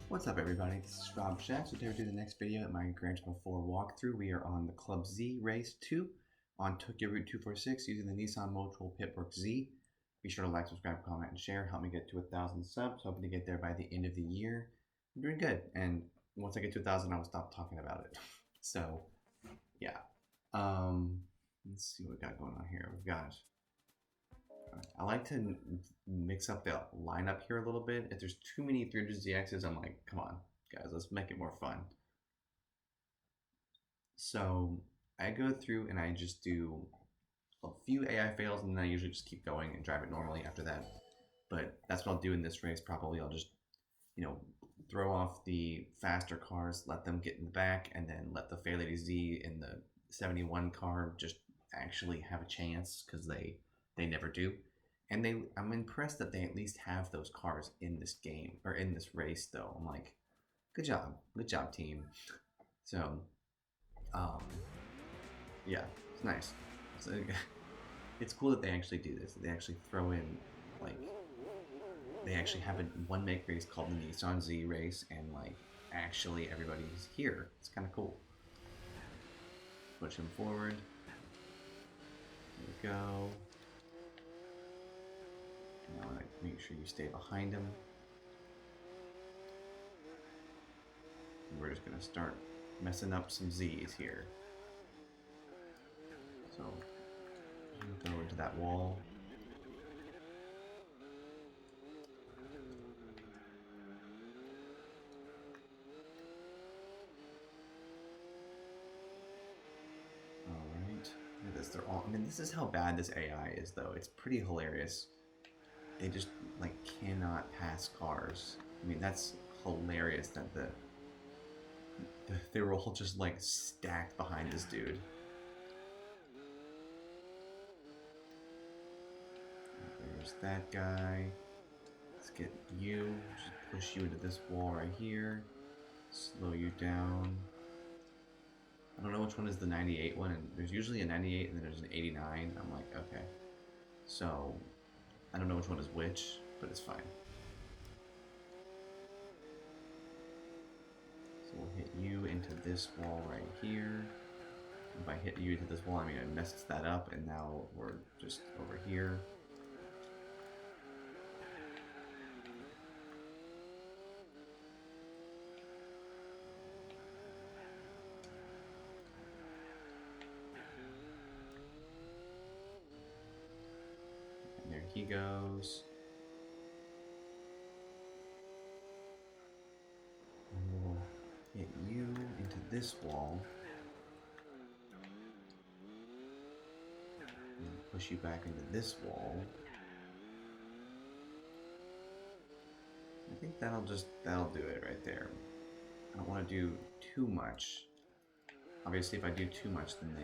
What's up everybody, this is Rob Shack. So today we're doing the next video at my Gran Turismo 4 walkthrough. We are on the Club Z Race 2 on Tokyo Route 246 using the Nissan Motul Pitwork Z. Be sure to like, subscribe, comment, and share. Help me get to 1,000 subs. Hoping to get there by the end of the year. I'm doing good, and once I get to 1,000 I will stop talking about it. So yeah, let's see what we got going on here. We've got, I like to mix up the lineup here a little bit. If there's too many 300ZXs, I'm like, come on, guys, let's make it more fun. So I go through and I just do a few AI fails, and then I usually just keep going and drive it normally after that. But that's what I'll do in this race. Probably I'll just, throw off the faster cars, let them get in the back, and then let the Fair Lady Z in the 71 car just actually have a chance, because they never do. And I'm impressed that they at least have those cars in this game, or in this race though. I'm like, good job team. So yeah, it's nice. So it's cool that they actually do this. They actually throw in, like, they actually have one make race called the Nissan Z race, and like actually everybody's here. It's kind of cool. Push him forward. There we go. Now make sure you stay behind him. And we're just gonna start messing up some Z's here. So go into that wall. Alright. Look at this. They're all, I mean, this is how bad this AI is though. It's pretty hilarious. They just like cannot pass cars. I mean, that's hilarious that they were all just like stacked behind this dude. There's that guy. Let's get you. Just push you into this wall right here. Slow you down. I don't know which one is the 98 one, and there's usually a 98 and then there's an 89. I'm like, okay. So I don't know which one is which, but it's fine. So we'll hit you into this wall right here. If I hit you into this wall, I mean, I messed that up, and now we're just over here. And there he goes. And we'll hit you into this wall. And push you back into this wall. I think that'll do it right there. I don't want to do too much. Obviously, if I do too much, then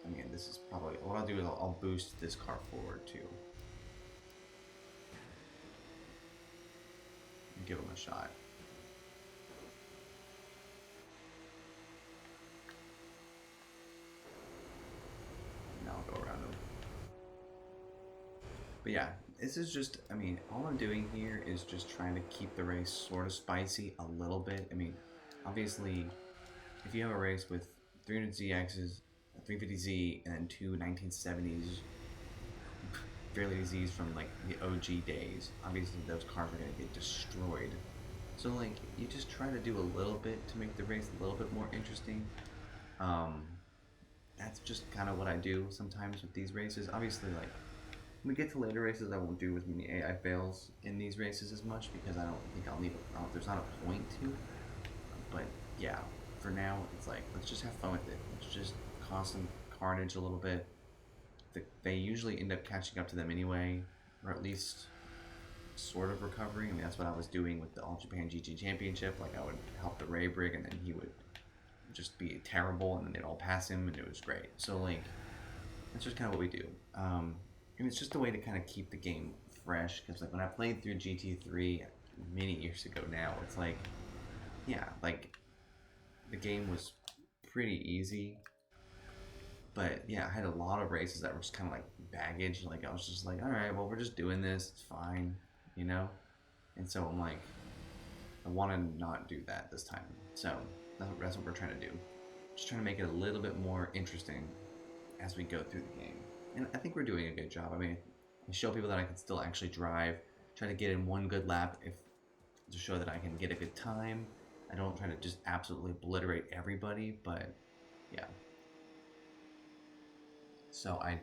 I mean, this is probably, what I'll do is I'll boost this car forward too. And give him a shot. Now I'll go around him. But yeah, this is just, I mean, all I'm doing here is just trying to keep the race sort of spicy a little bit. I mean, obviously, if you have a race with 300ZXs, a 350Z, and then two 1970s Fairly Z's from like the OG days, obviously those cars are going to get destroyed. So like, you just try to do a little bit to make the race a little bit more interesting. That's just kind of what I do sometimes with these races. Obviously, like, when we get to later races, I won't do as many AI fails in these races as much, because I don't think I'll need, there's not a point to. But yeah, for now, it's like, let's just have fun with it. Let's just cause some carnage a little bit. They usually end up catching up to them anyway, or at least sort of recovering. I mean, that's what I was doing with the All Japan GT Championship. Like, I would help the Ray Brig, and then he would just be terrible, and then they'd all pass him, and it was great. So like, that's just kind of what we do. And it's just a way to kind of keep the game fresh, because like when I played through GT3 many years ago now, it's like, yeah, like the game was pretty easy, but yeah, I had a lot of races that were just kind of like baggage. Like, I was just like, all right, well, we're just doing this, it's fine, you know? And so I'm like, I want to not do that this time. So that's what we're trying to do. Just trying to make it a little bit more interesting as we go through the game. And I think we're doing a good job. I mean, I show people that I can still actually drive, try to get in one good lap if to show that I can get a good time. I don't try to just absolutely obliterate everybody, but yeah. So I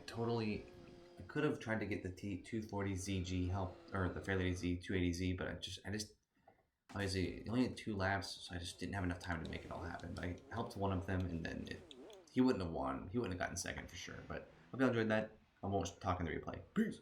could have tried to get the T240ZG help, or the Fairlady Z280Z, but I just obviously he only had 2 laps, so I just didn't have enough time to make it all happen. But I helped one of them, and then he wouldn't have won. He wouldn't have gotten second for sure. But hope y'all enjoyed that. I won't talk in the replay. Peace.